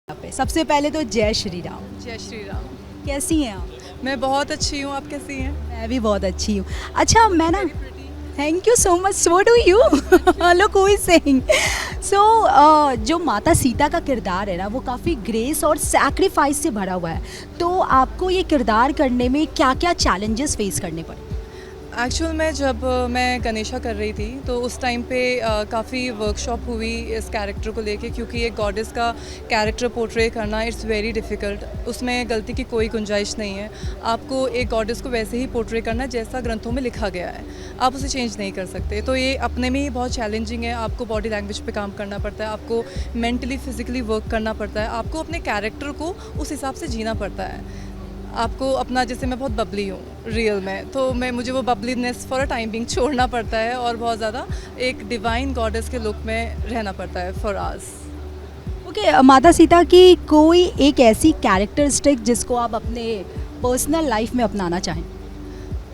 यहाँ पे सबसे पहले तो जय श्री राम। जय श्री राम। कैसी हैं आप? मैं बहुत अच्छी हूँ, आप कैसी हैं? मैं भी बहुत अच्छी हूँ। अच्छा मैं ना thank you so much, so do you. Look who is saying. So जो माता सीता का किरदार है ना वो काफ़ी ग्रेस और सैक्रिफाइस से भरा हुआ है। तो आपको ये किरदार करने में क्या क्या चैलेंजेस फेस करने पड़े? एक्चुअल में जब मैं गणेशा कर रही थी तो उस टाइम पे काफ़ी वर्कशॉप हुई इस कैरेक्टर को लेके, क्योंकि एक गॉडेस का कैरेक्टर पोर्ट्रे करना इट्स वेरी डिफ़िकल्ट। उसमें गलती की कोई गुंजाइश नहीं है। आपको एक गॉडेस को वैसे ही पोर्ट्रे करना है जैसा ग्रंथों में लिखा गया है, आप उसे चेंज नहीं कर सकते। तो ये अपने में ही बहुत चैलेंजिंग है। आपको बॉडी लैंग्वेज पे काम करना पड़ता है, आपको मेंटली फिजिकली वर्क करना पड़ता है, आपको अपने कैरेक्टर को उस हिसाब से जीना पड़ता है। आपको अपना, जैसे मैं बहुत बबली हूँ रियल में, तो मुझे वो bubbliness for a time being छोड़ना पड़ता है और बहुत ज़्यादा एक डिवाइन गॉडेस के लुक में रहना पड़ता है फॉर आवर्स। ओके, माता सीता की कोई एक ऐसी कैरेक्टरिस्टिक जिसको आप अपने पर्सनल लाइफ में अपनाना चाहें?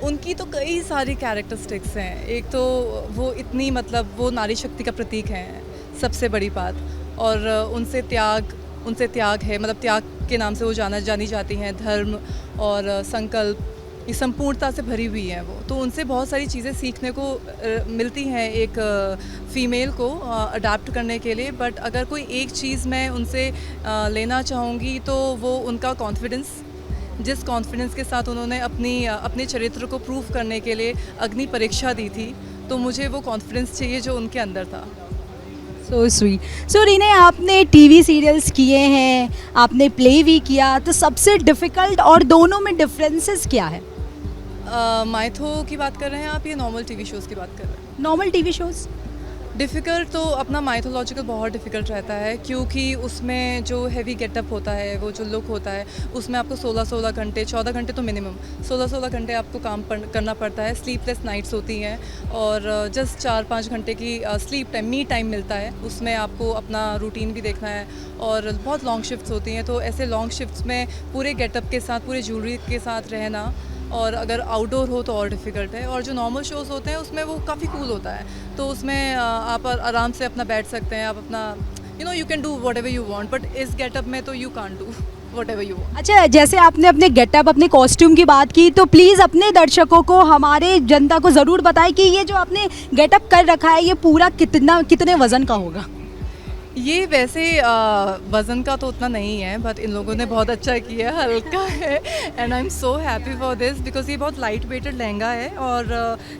उनकी तो कई सारी कैरेक्टरिस्टिक्स हैं। एक तो वो इतनी, मतलब वो नारी शक्ति का प्रतीक हैं, सबसे बड़ी बात। और उनसे त्याग है, मतलब त्याग के नाम से वो जानी जाती हैं। धर्म और संकल्प, ये संपूर्णता से भरी हुई हैं वो। तो उनसे बहुत सारी चीज़ें सीखने को मिलती हैं एक फ़ीमेल को अडाप्ट करने के लिए। बट अगर कोई एक चीज़ मैं उनसे लेना चाहूँगी तो वो उनका कॉन्फिडेंस, जिस कॉन्फिडेंस के साथ उन्होंने अपने चरित्र को प्रूव करने के लिए अग्नि परीक्षा दी थी, तो मुझे वो कॉन्फिडेंस चाहिए जो उनके अंदर था। So sweet. सो रीने, आपने टीवी सीरियल्स किए हैं, आपने प्ले भी किया, तो सबसे डिफ़िकल्ट और दोनों में डिफरेंसेस क्या है? माइथो की बात कर रहे हैं आप या नॉर्मल टीवी शोज़ की बात कर रहे हैं? Normal TV shows. डिफ़िकल्ट तो अपना माइथोलॉजिकल बहुत डिफ़िकल्ट रहता है, क्योंकि उसमें जो हेवी गेटअप होता है, वो जो लुक होता है, उसमें आपको 16-16 घंटे, 14 घंटे तो मिनिमम 16-16 घंटे आपको काम करना पड़ता है। स्लीपलेस नाइट्स होती हैं और जस्ट 4-5 घंटे की स्लीप टाइम, मी टाइम मिलता है। उसमें आपको अपना रूटीन भी देखना है और बहुत लॉन्ग शिफ्ट्स होती हैं। तो ऐसे लॉन्ग शिफ्ट्स में पूरे गेटअप के साथ, पूरे ज्वेलरी के साथ रहना, और अगर आउटडोर हो तो और डिफ़िकल्ट है। और जो नॉर्मल शोज़ होते हैं उसमें वो काफ़ी कूल होता है, तो उसमें आप आराम से अपना बैठ सकते हैं, आप अपना you can do what ever you want. But इस गेटअप में तो you can't do what ever you want. अच्छा, जैसे आपने अपने गेटअप, अपने कॉस्ट्यूम की बात की, तो प्लीज़ अपने दर्शकों को, हमारे जनता को ज़रूर बताएं कि ये जो आपने गेटअप कर रखा है ये पूरा कितने वज़न का होगा? ये वैसे वज़न का तो उतना नहीं है, बट इन लोगों ने बहुत अच्छा किया है, हल्का है। And I am so happy for this, because ये बहुत लाइट वेटेड लहंगा है और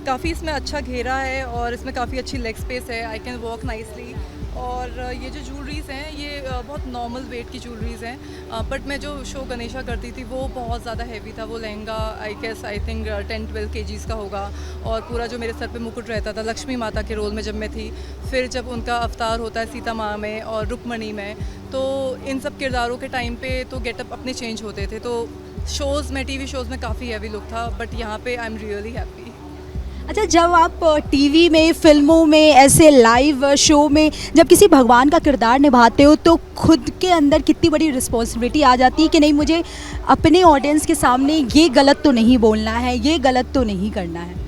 काफ़ी इसमें अच्छा घेरा है और इसमें काफ़ी अच्छी लेग स्पेस है। I can walk nicely. और ये जो ज्वेलरीज़ हैं ये बहुत नॉर्मल वेट की ज्वेलरीज़ हैं। बट मैं जो शो गणेशा करती थी वो बहुत ज़्यादा हैवी था। वो लहंगा आई थिंक 10-12 kgs का होगा। और पूरा जो मेरे सर पे मुकुट रहता था, लक्ष्मी माता के रोल में जब मैं थी, फिर जब उनका अवतार होता है सीता माँ में और रुक्मणी में, तो इन सब किरदारों के टाइम पे तो गेटअप अपने चेंज होते थे। तो शोज़ में, टीवी शोज़ में काफ़ी हैवी लुक था, बट यहाँ पे आई एम रियली हैप्पी। अच्छा, जब आप टीवी में, फिल्मों में, ऐसे लाइव शो में जब किसी भगवान का किरदार निभाते हो तो खुद के अंदर कितनी बड़ी रिस्पॉन्सिबिलिटी आ जाती है कि नहीं, मुझे अपने ऑडियंस के सामने ये गलत तो नहीं बोलना है, ये गलत तो नहीं करना है?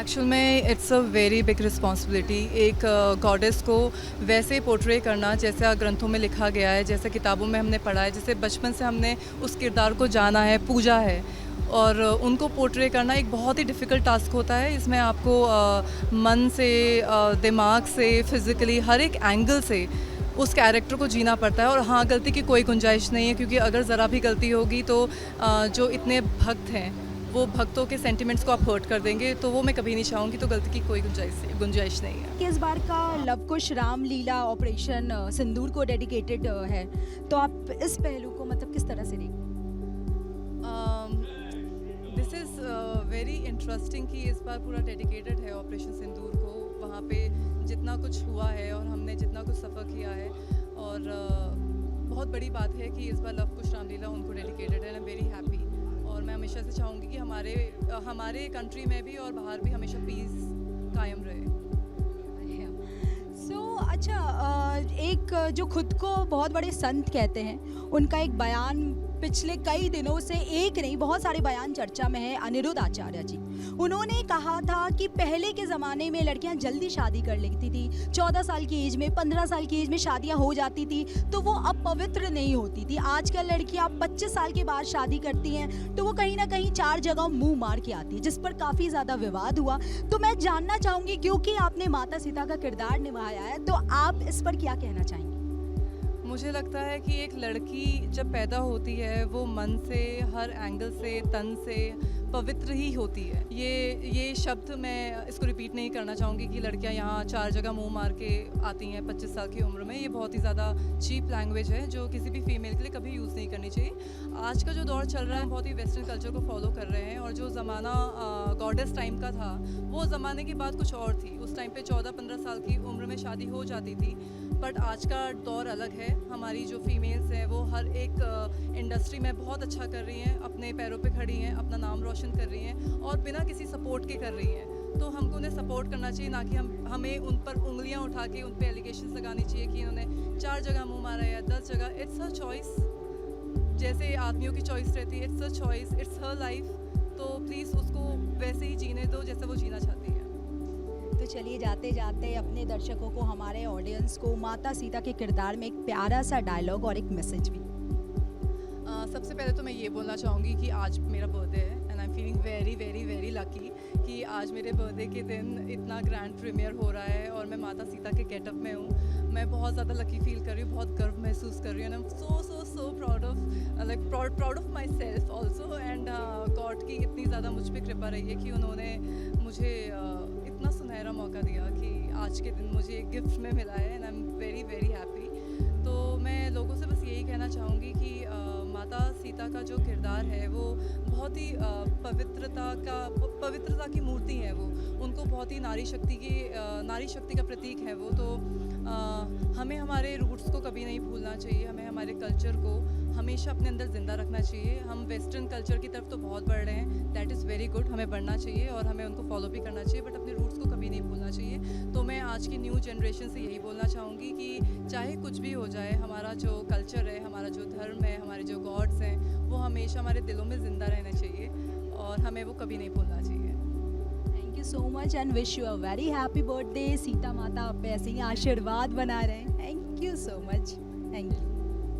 एक्चुअल में it's a very big responsibility. एक गॉडेस को वैसे पोर्ट्रे करना जैसा ग्रंथों में लिखा गया है, जैसे किताबों में हमने पढ़ा है, जैसे बचपन से हमने उस किरदार को जाना है, पूजा है, और उनको पोर्ट्रे करना एक बहुत ही डिफ़िकल्ट टास्क होता है। इसमें आपको मन से, दिमाग से, फिज़िकली, हर एक एंगल से उस कैरेक्टर को जीना पड़ता है। और हाँ, गलती की कोई गुंजाइश नहीं है, क्योंकि अगर ज़रा भी गलती होगी तो जो इतने भक्त हैं वो भक्तों के सेंटिमेंट्स को आप हर्ट कर देंगे, तो वो मैं कभी नहीं चाहूँगी। तो गलती की कोई गुंजाइश नहीं है। कि इस बार का लव कुश रामलीला ऑपरेशन सिंदूर को डेडिकेटेड है, तो आप इस पहलू को मतलब किस तरह से देखते हैं? दिस इज़ वेरी इंटरेस्टिंग कि इस बार पूरा डेडिकेटेड है ऑपरेशन सिंदूर को। वहाँ पे जितना कुछ हुआ है और हमने जितना कुछ सफ़र किया है, और बहुत बड़ी बात है कि इस बार लव कुश रामलीला उनको डेडिकेटेड है। I am very happy. और मैं हमेशा से चाहूँगी कि हमारे कंट्री में भी और बाहर भी हमेशा पीस कायम रहे। अच्छा, एक जो खुद को बहुत बड़े संत कहते हैं, उनका एक बयान पिछले कई दिनों से एक नहीं बहुत सारे बयान चर्चा में है अनिरुद्ध आचार्य जी। उन्होंने कहा था कि पहले के ज़माने में लड़कियां जल्दी शादी कर लेती थी, 14 साल की एज में 15 साल की एज में शादियां हो जाती थी तो वो अब पवित्र नहीं होती थी। आजकल लड़कियां 25 साल के बाद शादी करती हैं तो वो कहीं ना कहीं 4 जगह मुंह मार के आती है, जिस पर काफ़ी ज़्यादा विवाद हुआ। तो मैं जानना चाहूँगी, क्योंकि आपने माता सीता का किरदार निभाया है, तो आप इस पर क्या कहना चाहेंगे? मुझे लगता है कि एक लड़की जब पैदा होती है वो मन से, हर एंगल से, तन से पवित्र ही होती है। ये शब्द मैं इसको रिपीट नहीं करना चाहूँगी कि लड़कियाँ यहाँ 4 जगह मुंह मार के आती हैं 25 साल की उम्र में। ये बहुत ही ज़्यादा चीप लैंग्वेज है जो किसी भी फीमेल के लिए कभी यूज़ नहीं करनी चाहिए। आज का जो दौर चल रहा है बहुत ही वेस्टर्न कल्चर को फॉलो कर रहे हैं, और जो ज़माना गॉडेस टाइम का था वो ज़माने की बात कुछ और थी। उस टाइम पे 14-15 साल की उम्र में शादी हो जाती थी, बट आज का दौर अलग है। हमारी जो फीमेल्स हैं वो हर एक इंडस्ट्री में बहुत अच्छा कर रही हैं, अपने पैरों पे खड़ी हैं, अपना नाम रोशन कर रही हैं और बिना किसी सपोर्ट के कर रही हैं। तो हमको उन्हें सपोर्ट करना चाहिए, ना कि हमें उन पर उंगलियां उठा के उन पे एलिगेशंस लगानी चाहिए कि इन्होंने 4 जगह मुंह मारा है या 10 जगह। इट्स हर चॉइस, जैसे आदमियों की चॉइस रहती है, it's her choice, it's her life. तो प्लीज़ उसको वैसे ही जीने दो जैसे वो जीना चाहती है। तो चलिए जाते जाते अपने दर्शकों को, हमारे ऑडियंस को माता सीता के किरदार में एक प्यारा सा डायलॉग और एक मैसेज भी। सबसे पहले तो मैं ये बोलना चाहूँगी कि आज मेरा बर्थडे है and I am feeling very very very lucky कि आज मेरे बर्थडे के दिन इतना ग्रैंड प्रीमियर हो रहा है और मैं माता सीता के गेटअप में हूँ। मैं बहुत ज़्यादा लकी फील कर रही हूँ, बहुत गर्व महसूस कर रही हूँ। I am so proud of my self also, and God की इतनी ज़्यादा मुझ पर कृपा रही है कि उन्होंने मुझे इतना सुनहरा मौका दिया कि आज के दिन मुझे एक गिफ्ट में मिला है and I am very very happy. तो मैं लोगों से बस यही कहना चाहूँगी कि माता सीता का जो किरदार है वो बहुत ही पवित्रता की मूर्ति है। वो उनको बहुत ही नारी शक्ति का प्रतीक है वो। तो हमें हमारे रूट्स को कभी नहीं भूलना चाहिए, हमें हमारे कल्चर को हमेशा अपने अंदर ज़िंदा रखना चाहिए। हम वेस्टर्न कल्चर की तरफ तो बहुत बढ़ रहे हैं, दैट इज़ वेरी गुड, हमें बढ़ना चाहिए और हमें उनको फॉलो भी करना चाहिए, बट अपने रूट्स को कभी नहीं भूलना चाहिए। तो मैं आज की न्यू जनरेशन से यही बोलना चाहूँगी कि चाहे कुछ भी हो जाए, हमारा जो कल्चर है, हमारा जो धर्म है, हमारे जो गॉड्स हैं, वो हमेशा हमारे दिलों में ज़िंदा रहना चाहिए और हमें वो कभी नहीं भूलना चाहिए। Thank you so much and wish you a very happy birthday. Sita माता आप पे ऐसे ही आशीर्वाद बना रहे हैं। Thank you so much, thank you.